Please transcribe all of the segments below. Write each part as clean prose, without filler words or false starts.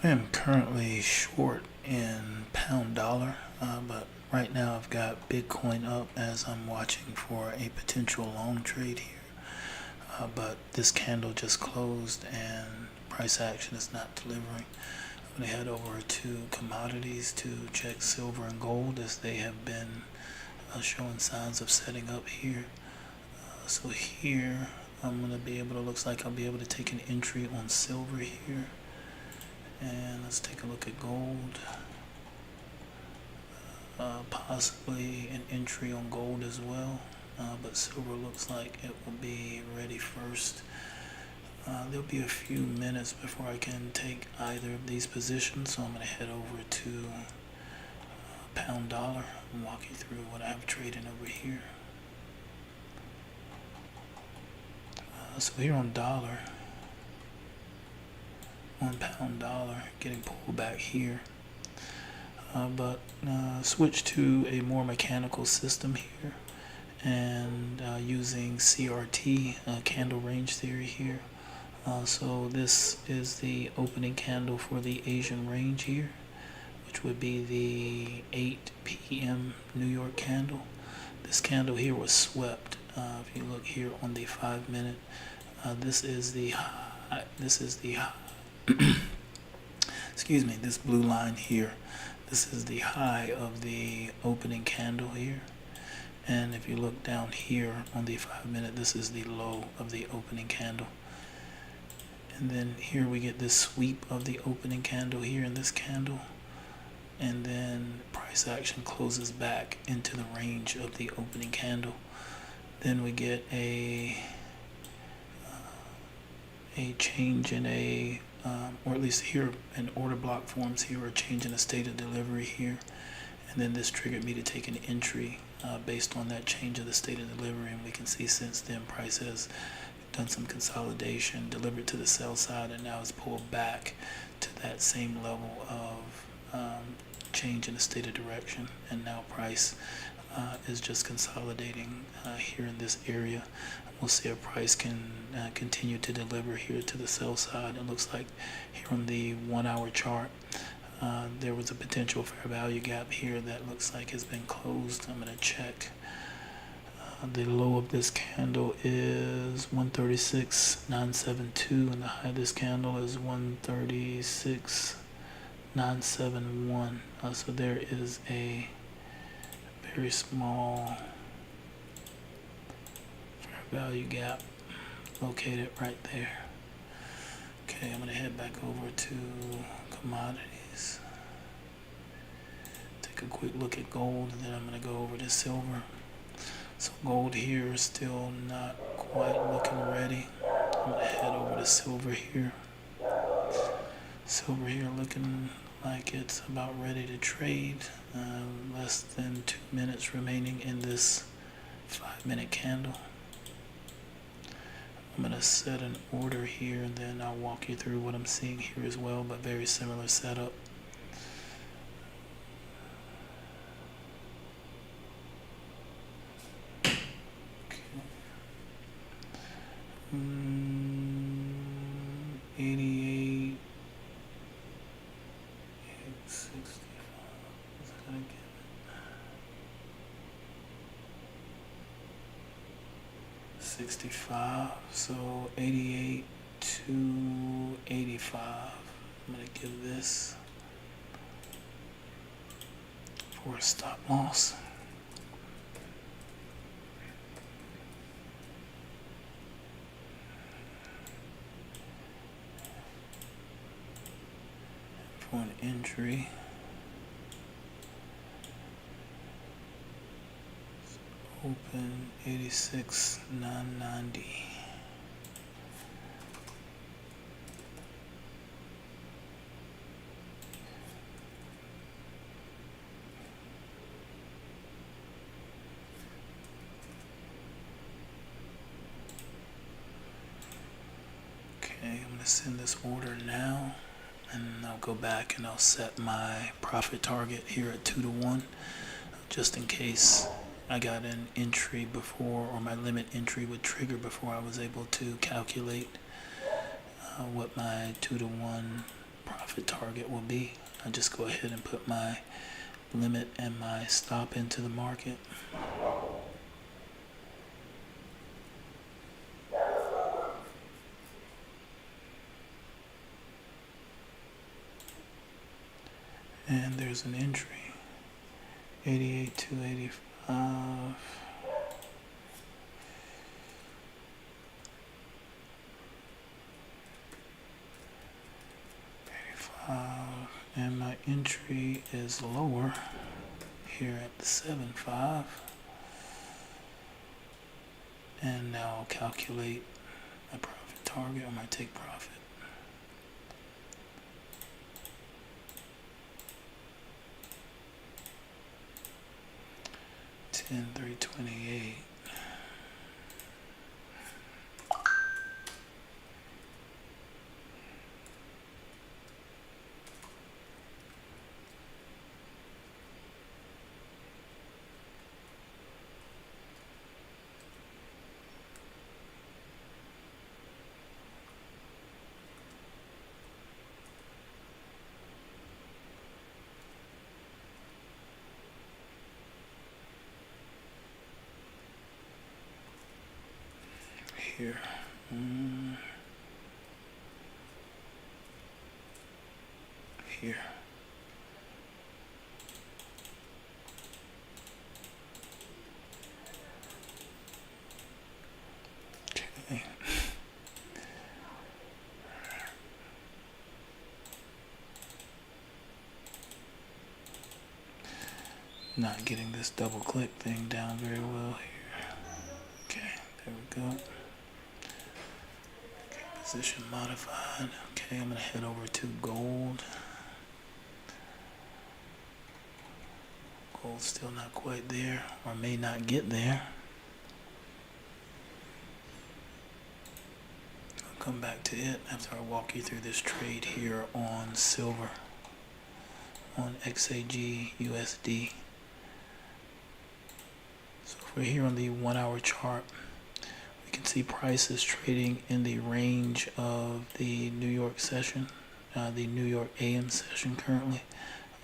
I am currently short in pound dollar, but right now I've got Bitcoin up as I'm watching for a potential long trade here. But this candle just closed and price action is not delivering. I'm going to head over to commodities to check silver and gold as they have been showing signs of setting up here. So here I'm going to be able to, looks like I'll be able to take an entry on silver here. And let's take a look at gold. Possibly an entry on gold as well, but silver looks like it will be ready first. There'll be a few minutes before I can take either of these positions, so I'm going to head over to pound dollar and walk you through what I have trading over here. So here on dollar, on pound dollar, getting pulled back here. But switch to a more mechanical system here and using CRT, candle range theory here. So this is the opening candle for the Asian range here, which would be the 8 p.m. New York candle. This candle here was swept. If you look here on the 5-minute, this is the high, excuse me, this blue line here. This is the high of the opening candle here. And if you look down here on the 5-minute, this is the low of the opening candle. And then here we get this sweep of the opening candle here in this candle. And then price action closes back into the range of the opening candle. Then we get a change in a or at least here an order block forms here, or change in a state of delivery here, and then this triggered me to take an entry based on that change of the state of delivery. And we can see since then price has done some consolidation, delivered to the sell side, and now is pulled back to that same level of change in the state of direction, and now price is just consolidating here in this area. We'll see if price can continue to deliver here to the sell side. It looks like here on the 1-hour chart there was a potential fair value gap here that looks like has been closed. I'm going to check. The low of this candle is 136.972 and the high of this candle is 136.971. So there is a very small fair value gap located right there. Okay, I'm going to head back over to commodities, take a quick look at gold, and then I'm going to go over to silver. So gold here is still not quite looking ready. I'm going to head over to silver here. Silver here looking like it's about ready to trade. Less than 2 minutes remaining in this 5-minute candle. I'm going to set an order here and then I'll walk you through what I'm seeing here as well, but very similar setup. Okay. 88, 865. Is that gonna give it? 65, so 88 to 85. I'm going to give this for a stop loss. For an entry, open 86,990. Okay, I'm going to send this order now, and I'll go back and I'll set my profit target here at 2 to 1, just in case I got an entry before, or my limit entry would trigger before I was able to calculate what my 2 to 1 profit target will be. I just go ahead and put my limit and my stop into the market. And there's an entry, 88 to 85. And my entry is lower here at the 7.5. And now I'll calculate my profit target or my take profit. 10,328. Here. Here. Okay. Not getting this double click thing down very well here. Okay, there we go. Position modified. Okay, I'm gonna head over to gold. Gold's still not quite there, or may not get there. I'll come back to it after I walk you through this trade here on silver, on XAG USD. So if we're here on the 1 hour chart, you can see prices trading in the range of the New York session, the New York AM session currently,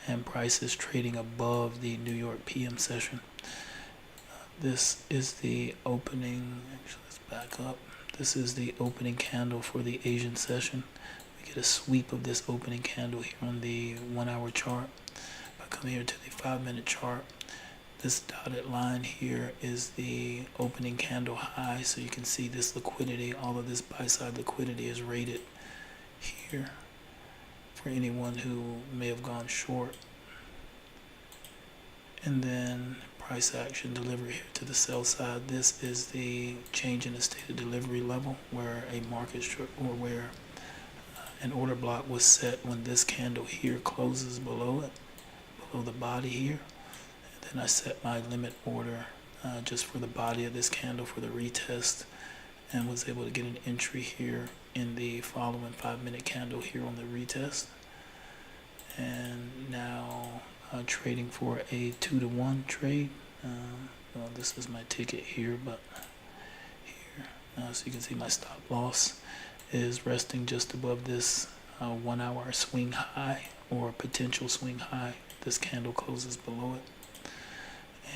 and prices trading above the New York PM session. This is the opening, actually let's back up. This is the opening candle for the Asian session. We get a sweep of this opening candle here on the 1 hour chart. If I come here to the 5-minute chart, this dotted line here is the opening candle high, so you can see this liquidity, all of this buy side liquidity is rated here for anyone who may have gone short. And then price action delivery here to the sell side. This is the change in the state of delivery level, where a market or where an order block was set when this candle here closes below it, below the body here. Then I set my limit order just for the body of this candle for the retest, and was able to get an entry here in the following 5-minute candle here on the retest. And now trading for a 2-to-1 trade. Well, this is my ticket here, but here, so you can see my stop loss is resting just above this 1 hour swing high or potential swing high. This candle closes below it.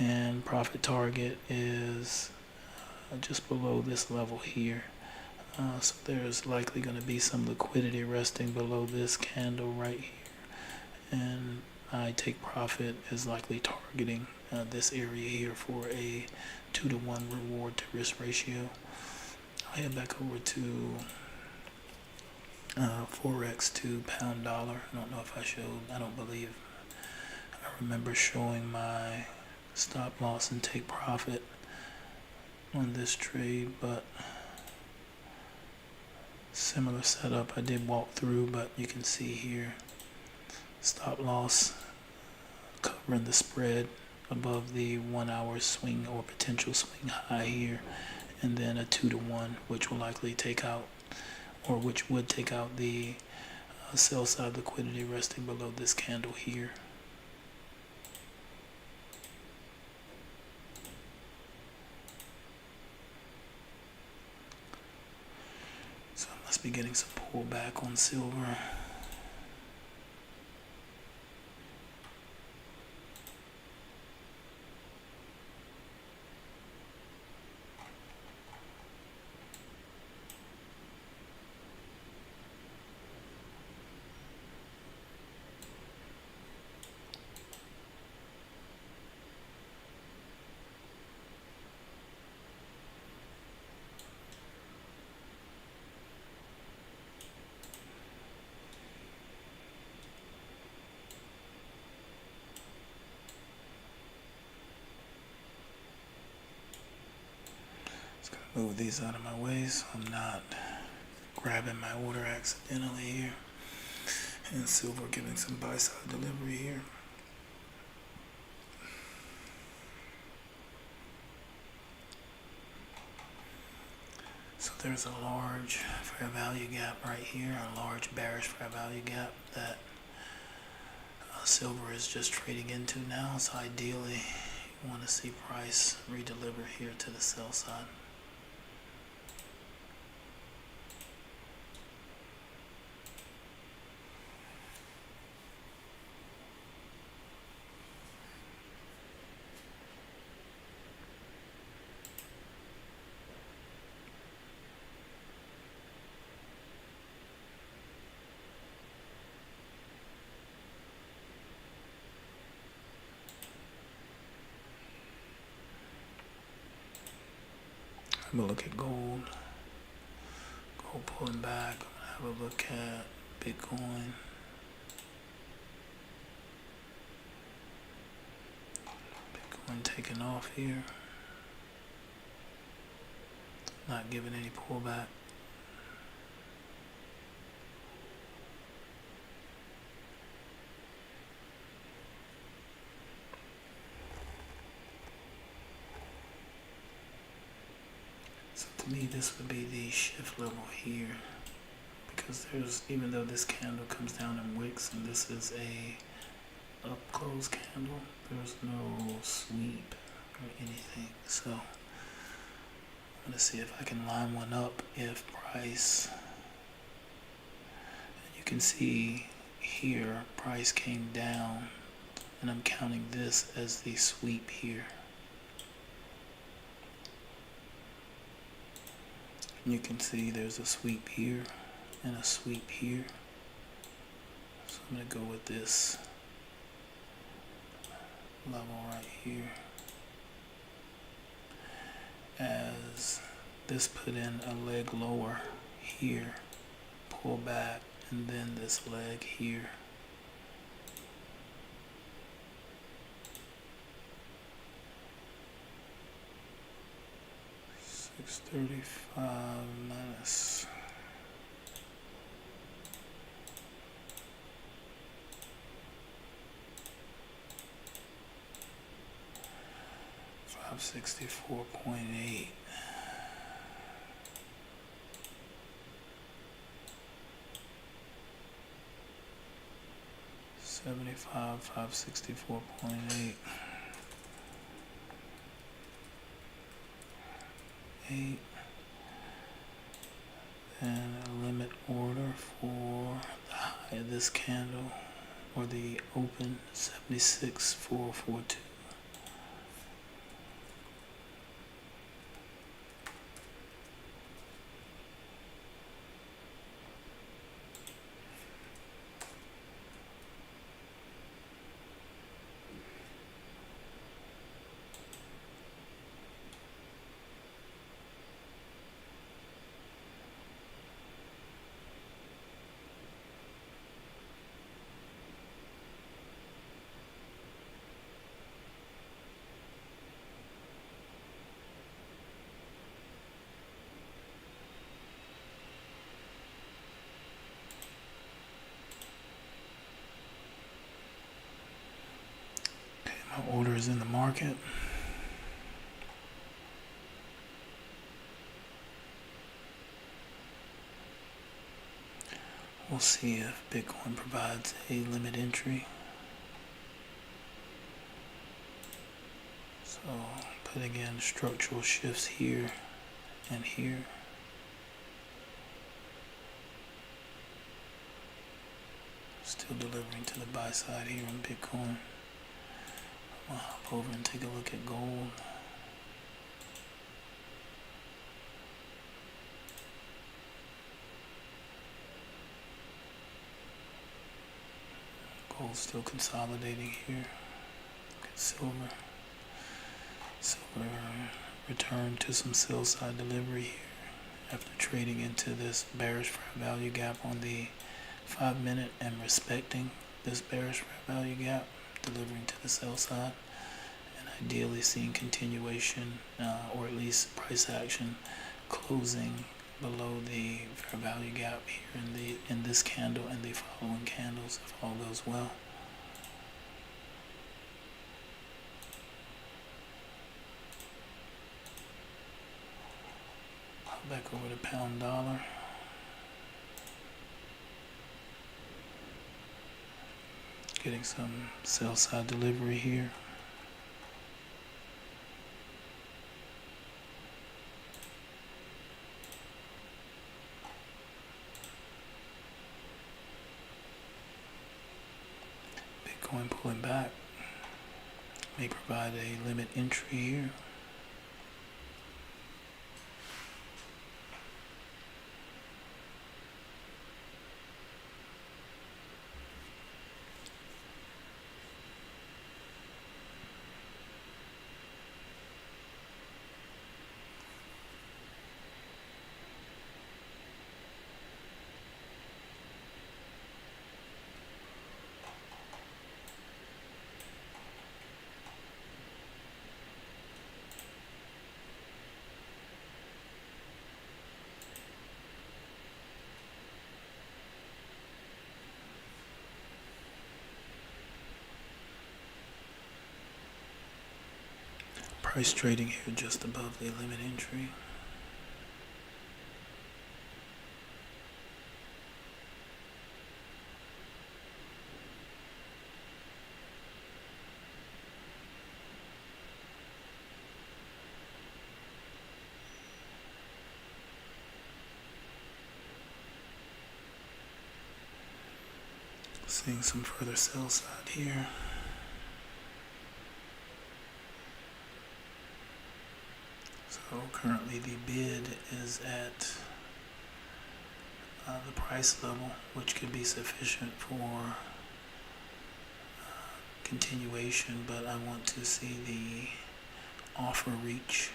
And profit target is just below this level here. So there's likely going to be some liquidity resting below this candle right here. And my take profit is likely targeting this area here for a 2-to-1 reward to risk ratio. I'll head back over to Forex to pound dollar. I don't know if I showed, I remember showing my stop loss and take profit on this trade, but similar setup. I did walk through, but you can see here stop loss covering the spread above the 1 hour swing or potential swing high here, and then a 2-to-1, which will likely take out, or which would take out the sell side liquidity resting below this candle here. So I must be getting some pullback on silver. Move these out of my way so I'm not grabbing my order accidentally here. And silver giving some buy side delivery here. So there's a large fair value gap right here, a large bearish fair value gap that silver is just trading into now. So ideally you want to see price redeliver here to the sell side. I'm gonna look at gold. Gold pulling back. I'm gonna have a look at Bitcoin. Bitcoin taking off here. Not giving any pullback. So to me, this would be the shift level here, because there's, even though this candle comes down in wicks and this is a up close candle, there's no sweep or anything. So I'm gonna see if I can line one up if price, and you can see here price came down, and I'm counting this as the sweep here. You can see there's a sweep here and a sweep here. So I'm going to go with this level right here, as this put in a leg lower here, pull back, and then this leg here. $635 minus $564.8. $564.8. 8, and a limit order for the high of this candle, or the open, 76,442. My order is in the market. We'll see if Bitcoin provides a limit entry. So putting in structural shifts here and here. Still delivering to the buy side here on Bitcoin. I'm gonna hop over and take a look at gold. Gold's still consolidating here. Look at silver. Silver returned to some sell side delivery here after trading into this bearish fair value gap on the 5-minute and respecting this bearish fair value gap, delivering to the sell side, and ideally seeing continuation or at least price action closing below the fair value gap here in this candle and the following candles if all goes well. Back over to pound dollar. Getting some sell side delivery here. Bitcoin pulling back. May provide a limit entry here. Price trading here just above the limit entry. Seeing some further sell side here. So currently the bid is at the price level, which could be sufficient for continuation, but I want to see the offer reach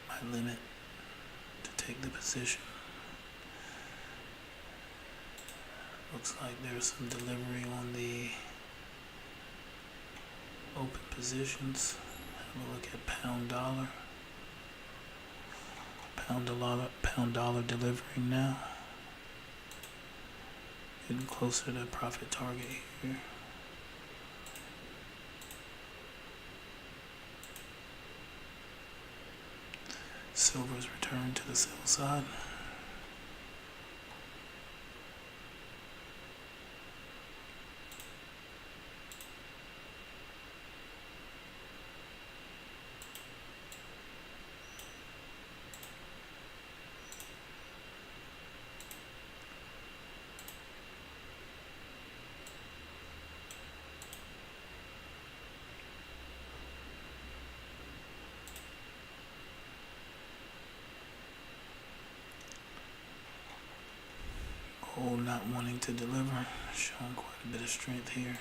my limit to take the position. Looks like there's some delivery on the open positions. Have a look at pound dollar. Pound dollar delivering now. Getting closer to profit target here. Silver's returned to the sell side. Gold not wanting to deliver, showing quite a bit of strength here.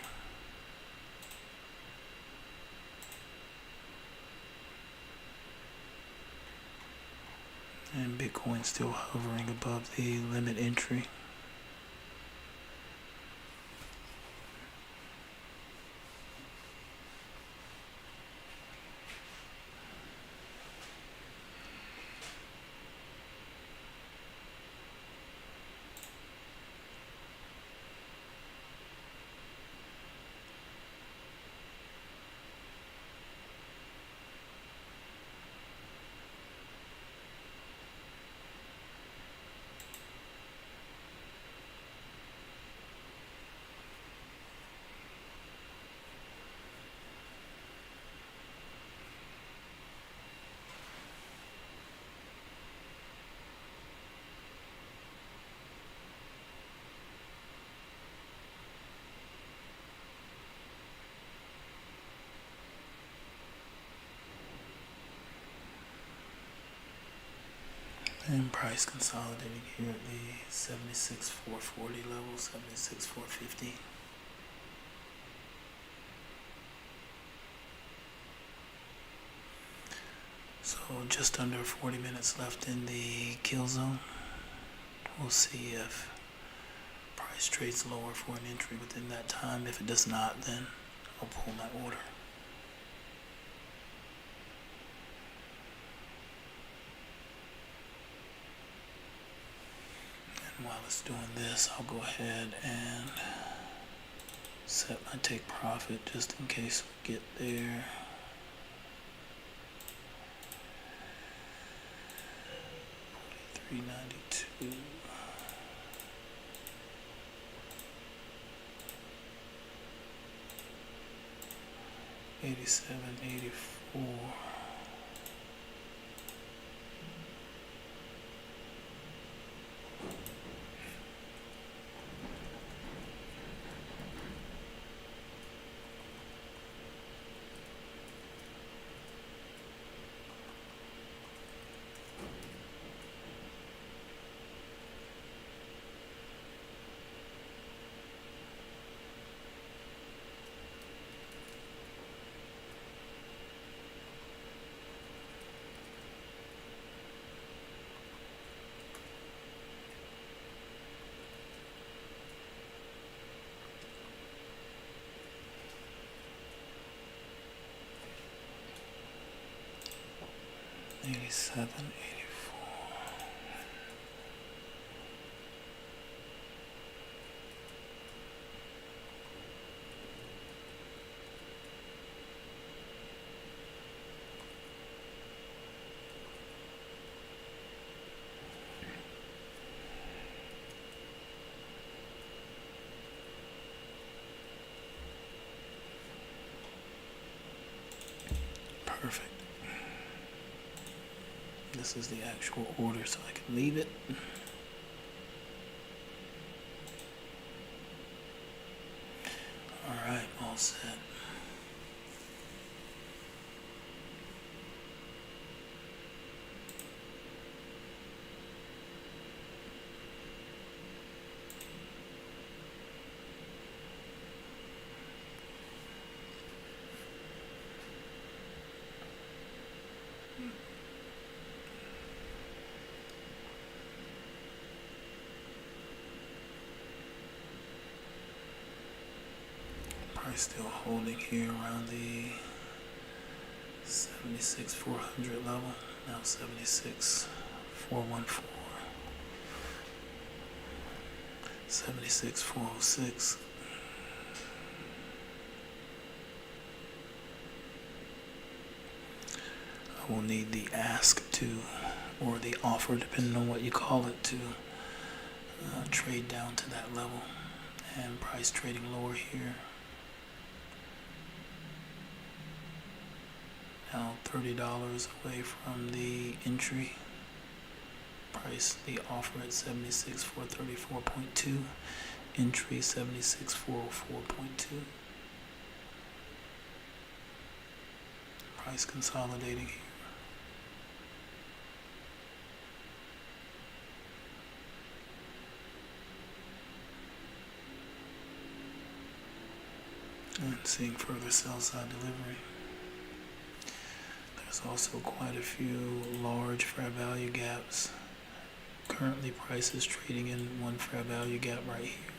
And Bitcoin still hovering above the limit entry. And price consolidating here at the 76,440 level, 76,450. So just under 40 minutes left in the kill zone. We'll see if price trades lower for an entry within that time. If it does not, then I'll pull my order. while it's doing this, I'll go ahead and set my take profit just in case we get there. $43.92. $87.84. $87.84. Perfect. This is the actual order, so I can leave it. All right, all set. Price still holding here around the 76,400 level. Now 76,414, 76,406. I will need the ask to, or the offer, depending on what you call it, to trade down to that level, and price trading lower here. Now $30 away from the entry price, the offer at 76,434.2, entry 76,404.2. Price consolidating here. And seeing further sell side delivery. There's also quite a few large fair value gaps. Currently price is trading in one fair value gap right here.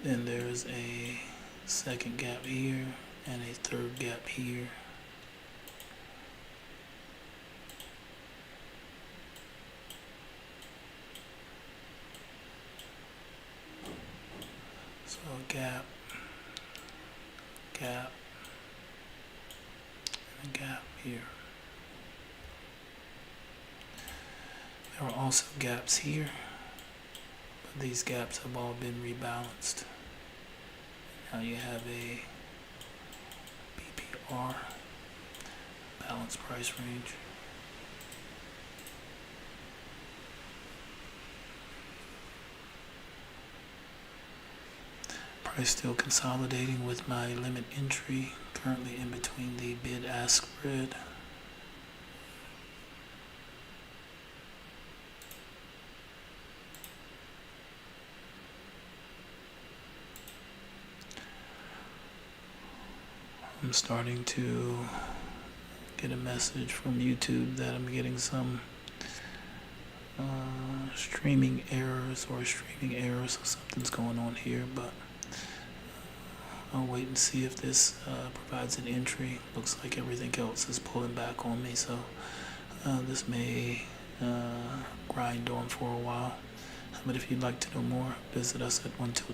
Then there's a second gap here and a third gap here. So gap, gap, and a gap here. There are also gaps here, but these gaps have all been rebalanced. Now you have a BPR, balanced price range. Price still consolidating with my limit entry currently in between the bid-ask spread. I'm starting to get a message from YouTube that I'm getting some streaming errors, so something's going on here, but I'll wait and see if this provides an entry. Looks like everything else is pulling back on me, so this may grind on for a while. But if you'd like to know more, visit us at OnTiltTrading.